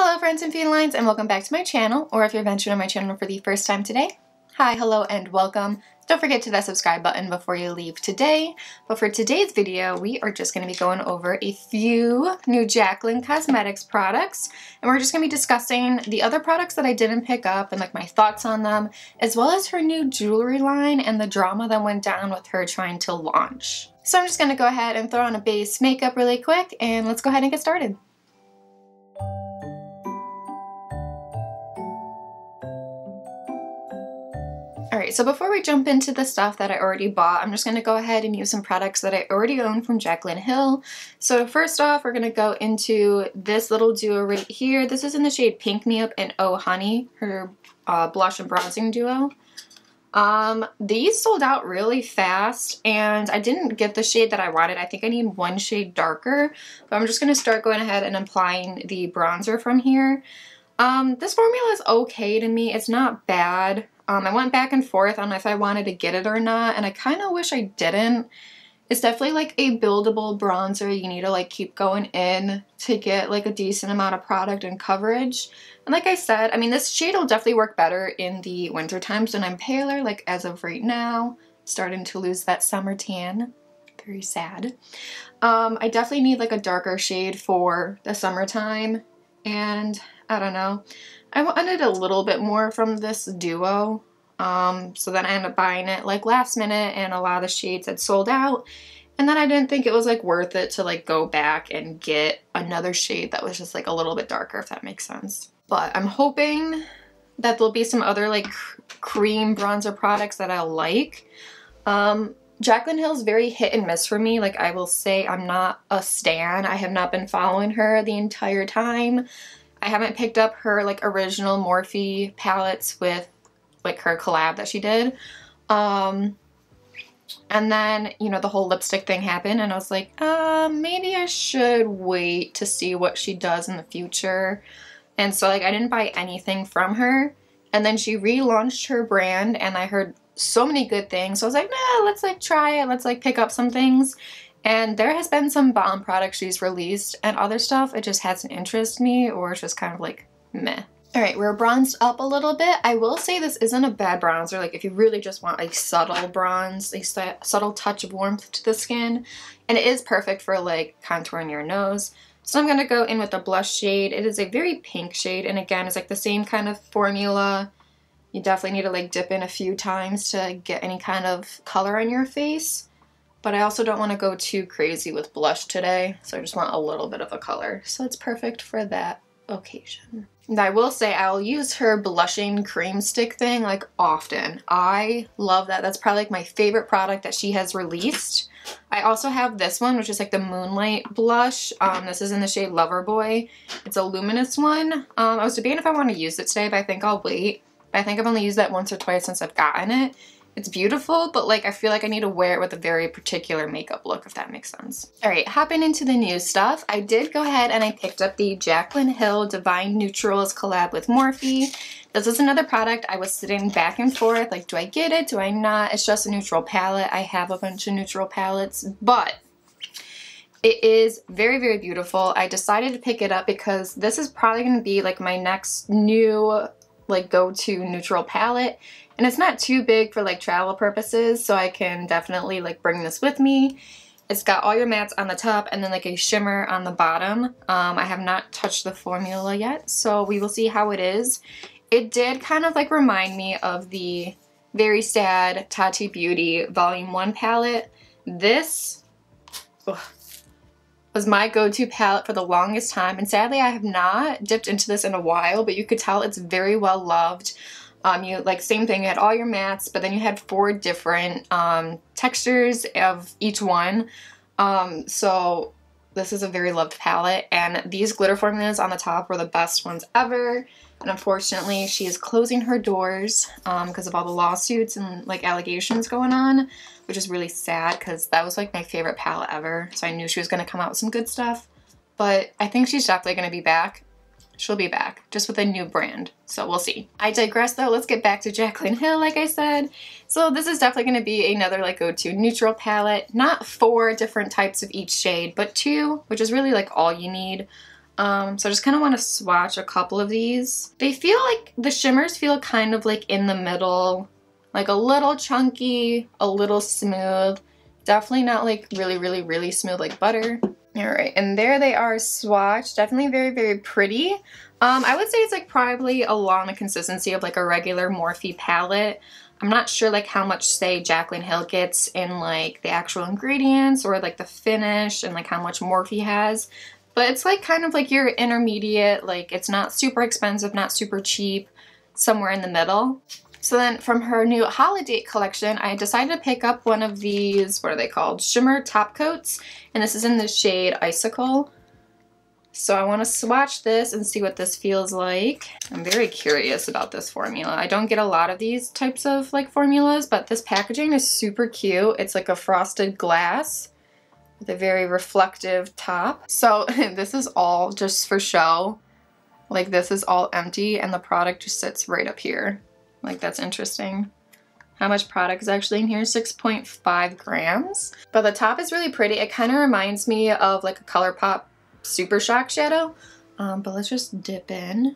Hello friends and felines, and welcome back to my channel, or if you're venturing on my channel for the first time today, hi, hello, and welcome. Don't forget to that subscribe button before you leave today. But for today's video, we are just going to be going over a few new Jaclyn Cosmetics products, and we're just going to be discussing the other products that I didn't pick up and like my thoughts on them, as well as her new jewelry line and the drama that went down with her trying to launch. So I'm just going to go ahead and throw on a base makeup really quick, and let's go ahead and get started. Alright, so before we jump into the stuff that I already bought, I'm just going to go ahead and use some products that I already own from Jaclyn Hill. So first off, we're going to go into this little duo right here. This is in the shade Pink Me Up and Oh Honey, her blush and bronzing duo. These sold out really fast, and I didn't get the shade that I wanted. I think I need one shade darker, but I'm just going to start going ahead and applying the bronzer from here. This formula is okay to me. It's not bad. I went back and forth on if I wanted to get it or not, and I kind of wish I didn't. It's definitely like a buildable bronzer. You need to like keep going in to get like a decent amount of product and coverage. And like I said, I mean, this shade will definitely work better in the winter times when I'm paler, like as of right now, starting to lose that summer tan. Very sad. I definitely need like a darker shade for the summertime, and I don't know. I wanted a little bit more from this duo, so then I ended up buying it like last minute, and a lot of the shades had sold out, and then I didn't think it was like worth it to like go back and get another shade that was just like a little bit darker, if that makes sense. But I'm hoping that there'll be some other like cream bronzer products that I'll like. Jaclyn Hill's very hit and miss for me. Like, I will say I'm not a stan. I have not been following her the entire time. I haven't picked up her like original Morphe palettes with like her collab that she did. And then, you know, the whole lipstick thing happened, and I was like, maybe I should wait to see what she does in the future. And so like I didn't buy anything from her. And then she relaunched her brand, and I heard so many good things. So I was like, nah, let's like try it. Let's like pick up some things. And there has been some bomb products she's released, and other stuff, it just hasn't interested me, or it's just kind of like meh. Alright, we're bronzed up a little bit. I will say this isn't a bad bronzer. Like, if you really just want a subtle bronze, a subtle touch of warmth to the skin, and it is perfect for like contouring your nose. So I'm going to go in with the blush shade. It is a very pink shade, and again, it's like the same kind of formula. You definitely need to like dip in a few times to get any kind of color on your face. But I also don't want to go too crazy with blush today, so I just want a little bit of a color. So it's perfect for that occasion. And I will say I'll use her blushing cream stick thing like often. I love that. That's probably like my favorite product that she has released. I also have this one, which is like the Moonlight Blush. This is in the shade Loverboy. It's a luminous one. I was debating if I want to use it today, but I think I'll wait. But I think I've only used that once or twice since I've gotten it. It's beautiful, but like I feel like I need to wear it with a very particular makeup look, if that makes sense. Alright, hopping into the new stuff, I did go ahead and I picked up the Jaclyn Hill Divine Neutrals collab with Morphe. This is another product I was sitting back and forth, like, do I get it, do I not? It's just a neutral palette. I have a bunch of neutral palettes, but it is very, very beautiful. I decided to pick it up because this is probably going to be like my next new like go-to neutral palette. And it's not too big for like travel purposes, so I can definitely like bring this with me. It's got all your mattes on the top and then like a shimmer on the bottom. I have not touched the formula yet, so we will see how it is. It did kind of like remind me of the Very Sad Tati Beauty Volume 1 palette. This was my go-to palette for the longest time, and sadly I have not dipped into this in a while, but you could tell it's very well loved. You like same thing, you had all your mattes, but then you had 4 different textures of each one. So this is a very loved palette, and these glitter formulas on the top were the best ones ever. And unfortunately, she is closing her doors because of all the lawsuits and like allegations going on, which is really sad because that was like my favorite palette ever. So I knew she was going to come out with some good stuff, but I think she's definitely going to be back. She'll be back, just with a new brand, so we'll see. I digress though, let's get back to Jaclyn Hill like I said. So this is definitely going to be another like go-to neutral palette. Not 4 different types of each shade, but 2, which is really like all you need. So I just kind of want to swatch a couple of these. They feel like, the shimmers feel kind of like in the middle, like a little chunky, a little smooth. Definitely not like really smooth like butter. All right, and there they are swatched. Definitely very pretty. I would say it's like probably along the consistency of like a regular Morphe palette. I'm not sure like how much say Jaclyn Hill gets in like the actual ingredients or like the finish and like how much Morphe has. But it's like kind of like your intermediate, like it's not super expensive, not super cheap, somewhere in the middle. So then from her new Holidate collection, I decided to pick up one of these, what are they called? Shimmer Top Coats. And this is in the shade Icicle. So I want to swatch this and see what this feels like. I'm very curious about this formula. I don't get a lot of these types of like formulas, but this packaging is super cute. It's like a frosted glass with a very reflective top. So this is all just for show. Like this is all empty and the product just sits right up here. Like that's interesting. How much product is actually in here? 6.5 grams. But the top is really pretty. It kind of reminds me of like a ColourPop Super Shock shadow. But let's just dip in.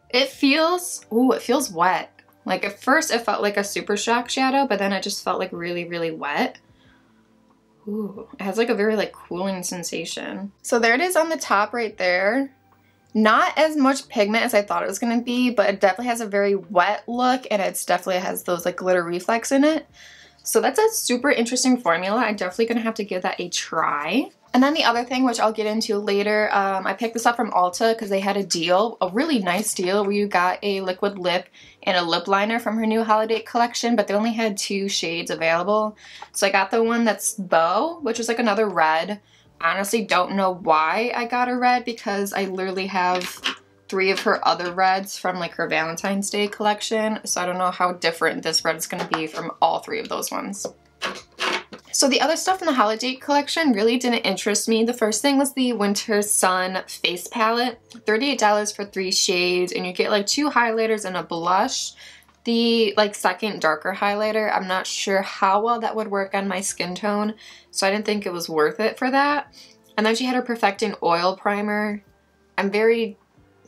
It feels, ooh, it feels wet. Like at first it felt like a Super Shock shadow, but then it just felt like really wet. Ooh, it has like a very like cooling sensation. So there it is on the top right there. Not as much pigment as I thought it was going to be, but it definitely has a very wet look and it's definitely has those like glitter reflex in it. So that's a super interesting formula. I'm definitely going to have to give that a try. And then the other thing, which I'll get into later, I picked this up from Ulta because they had a deal, a really nice deal where you got a liquid lip and a lip liner from her new Holidate collection, but they only had 2 shades available. So I got the one that's Beau, which is like another red. Honestly don't know why I got a red because I literally have 3 of her other reds from like her Valentine's Day collection. So I don't know how different this red is going to be from all 3 of those ones. So the other stuff in the Holidate collection really didn't interest me. The first thing was the Winter Sun face palette. $38 for 3 shades and you get like 2 highlighters and a blush. The like second darker highlighter, I'm not sure how well that would work on my skin tone, so I didn't think it was worth it for that. And then she had her Perfecting Oil Primer. I'm very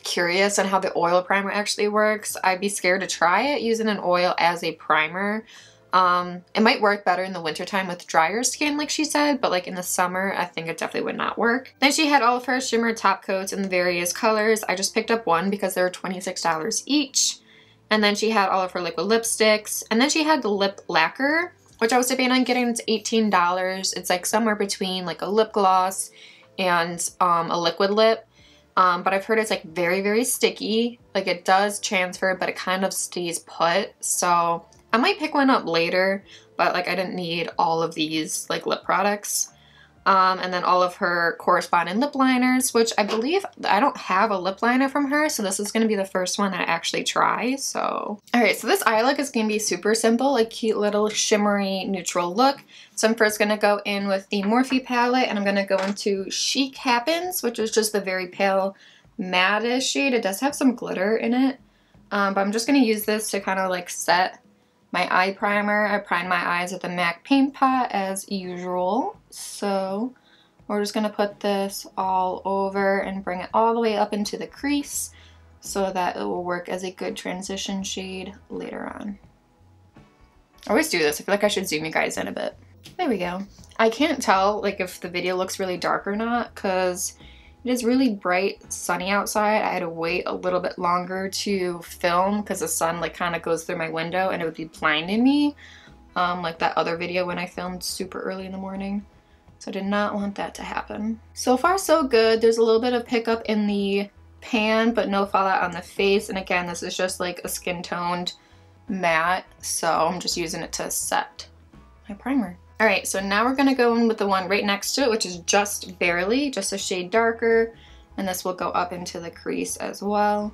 curious on how the oil primer actually works. I'd be scared to try it using an oil as a primer. It might work better in the wintertime with drier skin like she said, but like in the summer I think it definitely would not work. Then she had all of her Shimmer Top Coats in the various colors. I just picked up one because they were $26 each. And then she had all of her liquid lipsticks. And then she had the lip lacquer, which I was debating on getting. It's $18. It's like somewhere between like a lip gloss and a liquid lip. But I've heard it's like very sticky. Like it does transfer, but it kind of stays put. So I might pick one up later, but like I didn't need all of these like lip products. And then all of her corresponding lip liners, which I believe I don't have a lip liner from her, so this is going to be the first one that I actually try. So alright, so this eye look is going to be super simple, like cute little shimmery neutral look. So I'm first going to go in with the Morphe palette and I'm going to go into Chic Happens, which is just the very pale matte shade. It does have some glitter in it, but I'm just going to use this to kind of like set my eye primer. I prime my eyes with the MAC Paint Pot as usual. So we're just going to put this all over and bring it all the way up into the crease so that it will work as a good transition shade later on. I always do this. I feel like I should zoom you guys in a bit. There we go. I can't tell like if the video looks really dark or not because it is really bright sunny outside. I had to wait a little bit longer to film because the sun like kind of goes through my window and it would be blinding me like that other video when I filmed super early in the morning. So I did not want that to happen. So far so good. There's a little bit of pickup in the pan but no fallout on the face, and again this is just like a skin toned matte, so I'm just using it to set my primer. Alright, so now we're going to go in with the one right next to it, which is Just Barely, just a shade darker, and this will go up into the crease as well.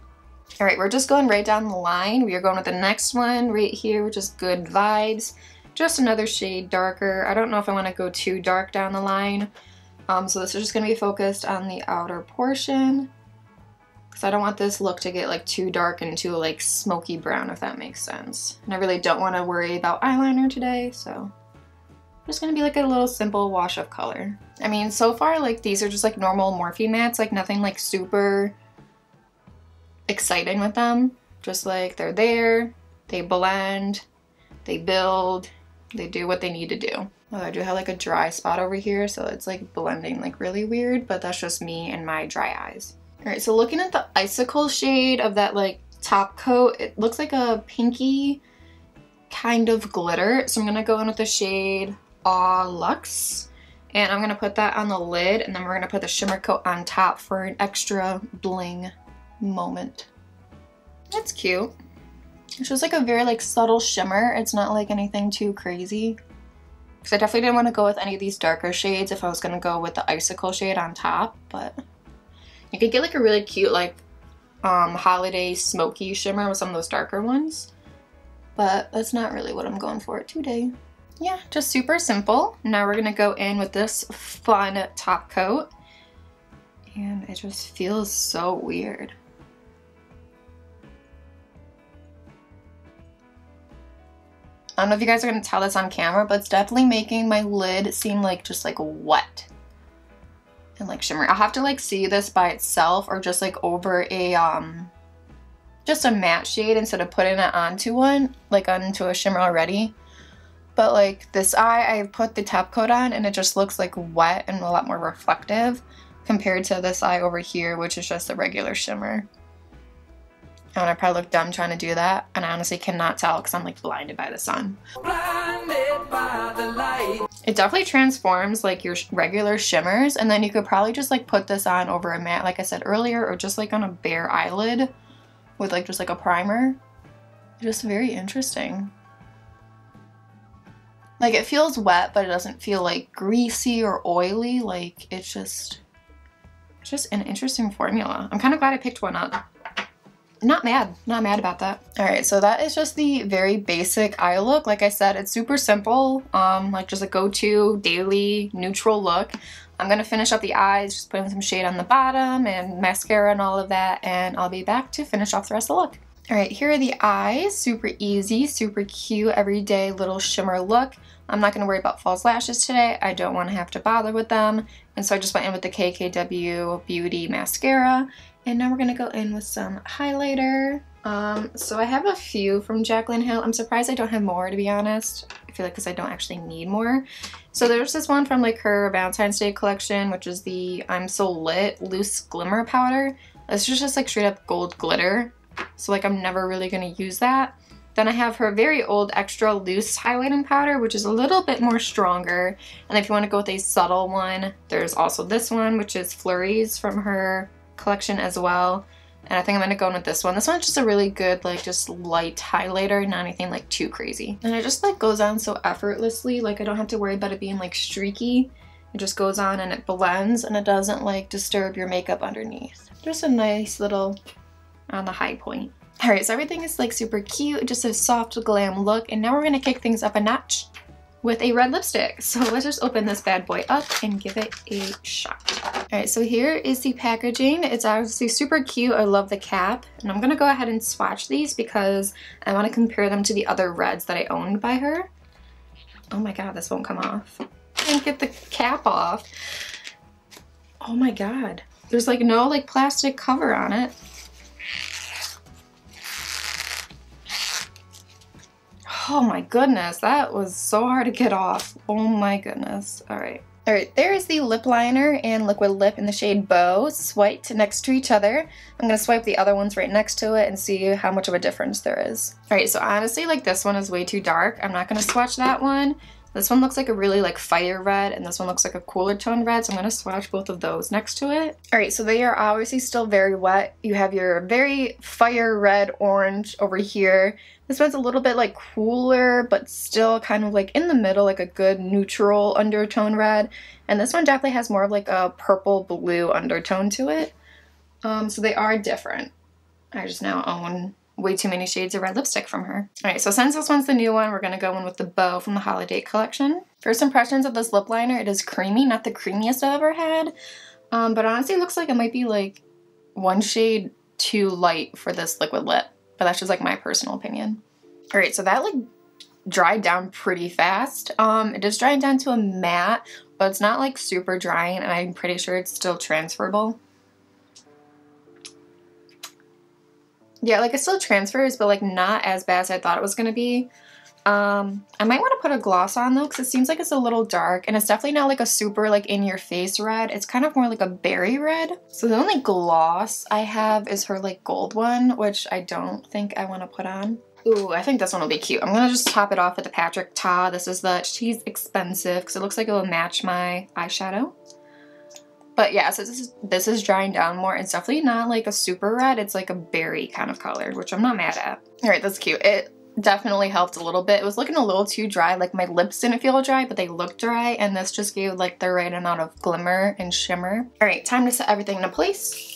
Alright, we're just going right down the line. We are going with the next one right here, which is Good Vibes. Just another shade darker. I don't know if I want to go too dark down the line, so this is just going to be focused on the outer portion, because I don't want this look to get like too dark and too like smoky brown, if that makes sense. And I really don't want to worry about eyeliner today, so just gonna be like a little simple wash of color. I mean, so far, like, these are just like normal Morphe mattes, like nothing like super exciting with them. Just like they're there, they blend, they build, they do what they need to do. Oh, I do have like a dry spot over here, so it's like blending like really weird, but that's just me and my dry eyes. All right, so looking at the Icicle shade of that like top coat, it looks like a pinky kind of glitter. So I'm gonna go in with the shade Aw Luxe, and I'm gonna put that on the lid, and then we're gonna put the shimmer coat on top for an extra bling moment. That's cute. It's just like a very like subtle shimmer. It's not like anything too crazy. Because I definitely didn't want to go with any of these darker shades if I was gonna go with the Icicle shade on top, but you could get like a really cute like holiday smoky shimmer with some of those darker ones. But that's not really what I'm going for today. Yeah, just super simple. Now we're gonna go in with this fun top coat. And it just feels so weird. I don't know if you guys are gonna tell this on camera, but it's definitely making my lid seem like just like wet and like shimmery. I'll have to like see this by itself or just like over a just a matte shade instead of putting it onto one, like onto a shimmer already. But like this eye, I put the top coat on and it just looks like wet and a lot more reflective compared to this eye over here, which is just a regular shimmer. And I probably look dumb trying to do that, and I honestly cannot tell because I'm like blinded by the sun. Blinded by the light. It definitely transforms like your regular shimmers, and then you could probably just like put this on over a matte like I said earlier, or just like on a bare eyelid with like just like a primer. Just very interesting. Like it feels wet, but it doesn't feel like greasy or oily. Like it's just an interesting formula. I'm kind of glad I picked one up. Not mad about that. All right, so that is just the very basic eye look. Like I said, it's super simple, like just a go-to daily neutral look. I'm gonna finish up the eyes, just putting some shade on the bottom and mascara and all of that, and I'll be back to finish off the rest of the look. All right, here are the eyes. Super easy, super cute, everyday little shimmer look. I'm not gonna worry about false lashes today. I don't wanna have to bother with them. And so I just went in with the KKW Beauty Mascara. And now we're gonna go in with some highlighter. So I have a few from Jaclyn Hill. I'm surprised I don't have more, to be honest. I feel like because I don't actually need more. So there's this one from like her Valentine's Day collection, which is the I'm So Lit Loose Glimmer Powder. This is just like straight up gold glitter. So like I'm never really gonna use that. Then I have her very old extra loose highlighting powder, which is a little bit more stronger. And if you want to go with a subtle one, there's also this one, which is Furries from her collection as well. And I think I'm gonna go in with this one. This one's just a really good, like just light highlighter, not anything like too crazy. And it just like goes on so effortlessly, like I don't have to worry about it being like streaky. It just goes on and it blends and it doesn't like disturb your makeup underneath. Just a nice little on the high point. All right, so everything is like super cute, just a soft glam look. And now we're gonna kick things up a notch with a red lipstick. So let's just open this bad boy up and give it a shot. All right, so here is the packaging. It's obviously super cute. I love the cap. And I'm gonna go ahead and swatch these because I wanna compare them to the other reds that I owned by her. Oh my God, this won't come off. I can't get the cap off. Oh my God. There's like no like plastic cover on it. Oh my goodness, that was so hard to get off. Oh my goodness. All right. All right, there is the lip liner and liquid lip in the shade Beau, swiped next to each other. I'm gonna swipe the other ones right next to it and see how much of a difference there is. All right, so honestly, like this one is way too dark. I'm not gonna swatch that one. This one looks like a really like fire red, and this one looks like a cooler tone red, so I'm gonna swatch both of those next to it. All right, so they are obviously still very wet. You have your very fire red orange over here. This one's a little bit like cooler, but still kind of like in the middle, like a good neutral undertone red. And this one definitely has more of like a purple blue undertone to it. So they are different. I just now own way too many shades of red lipstick from her. All right, so since this one's the new one, we're gonna go in with the Beau from the Holidate Collection. First impressions of this lip liner, it is creamy, not the creamiest I've ever had. But honestly, it looks like it might be like one shade too light for this liquid lip. But that's just like my personal opinion. All right, so that like dried down pretty fast. It is drying down to a matte but it's not like super drying, and I'm pretty sure it's still transferable. Yeah, like it still transfers, but like not as bad as I thought it was gonna be. I might want to put a gloss on though, because it seems like it's a little dark, and it's definitely not like a super like in your face red. It's kind of more like a berry red. So the only gloss I have is her like gold one, which I don't think I want to put on. Ooh, I think this one will be cute. I'm gonna just top it off with the Patrick Ta. This is the She's Expensive, because it looks like it will match my eyeshadow. But yeah, so this is drying down more. It's definitely not like a super red. It's like a berry kind of color, which I'm not mad at. All right, that's cute. It definitely helped a little bit. It was looking a little too dry. Like my lips didn't feel dry, but they looked dry, and this just gave like the right amount of glimmer and shimmer. All right, time to set everything into place.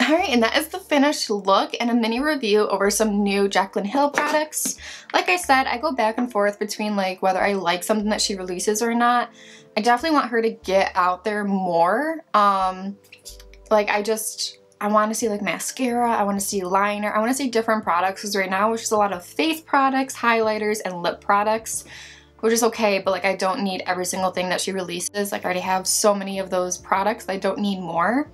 All right, and that is the finished look and a mini review over some new Jaclyn Hill products. Like I said, I go back and forth between like whether I like something that she releases or not. I definitely want her to get out there more. Like I want to see like mascara, I want to see liner, I want to see different products, because right now it's just a lot of face products, highlighters, and lip products, which is okay, but like I don't need every single thing that she releases. Like I already have so many of those products, I don't need more.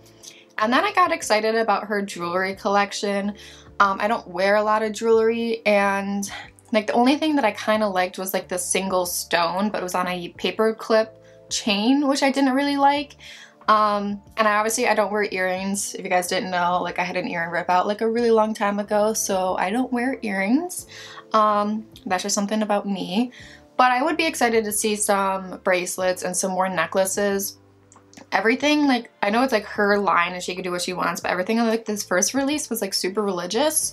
And then I got excited about her jewelry collection. I don't wear a lot of jewelry, and like the only thing that I kind of liked was like the single stone, but it was on a paper clip chain, which I didn't really like. And I don't wear earrings. If you guys didn't know, like I had an earring rip out like a really long time ago, so I don't wear earrings. That's just something about me. But I would be excited to see some bracelets and some more necklaces. Everything, like I know it's like her line and she can do what she wants, but everything on like this first release was like super religious.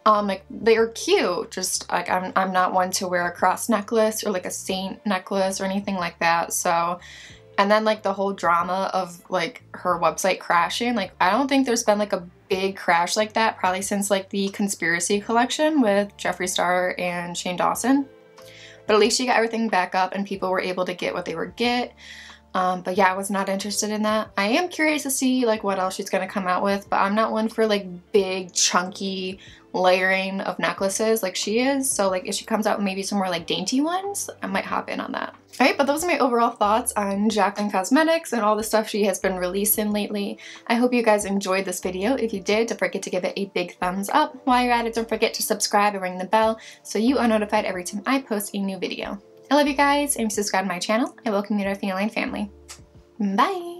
Like they are cute, just like I'm not one to wear a cross necklace or like a saint necklace or anything like that. So, and then like the whole drama of like her website crashing, like I don't think there's been like a big crash like that probably since like the Conspiracy collection with Jeffree Star and Shane Dawson. But at least she got everything back up and people were able to get what they were get. But yeah, I was not interested in that. I am curious to see like what else she's gonna come out with, but I'm not one for like big chunky layering of necklaces like she is. So like if she comes out with maybe some more like dainty ones, I might hop in on that. Alright, but those are my overall thoughts on Jaclyn Cosmetics and all the stuff she has been releasing lately. I hope you guys enjoyed this video. If you did, don't forget to give it a big thumbs up. While you're at it, don't forget to subscribe and ring the bell so you are notified every time I post a new video. I love you guys, and if you subscribe to my channel, I welcome you to our feline family. Bye!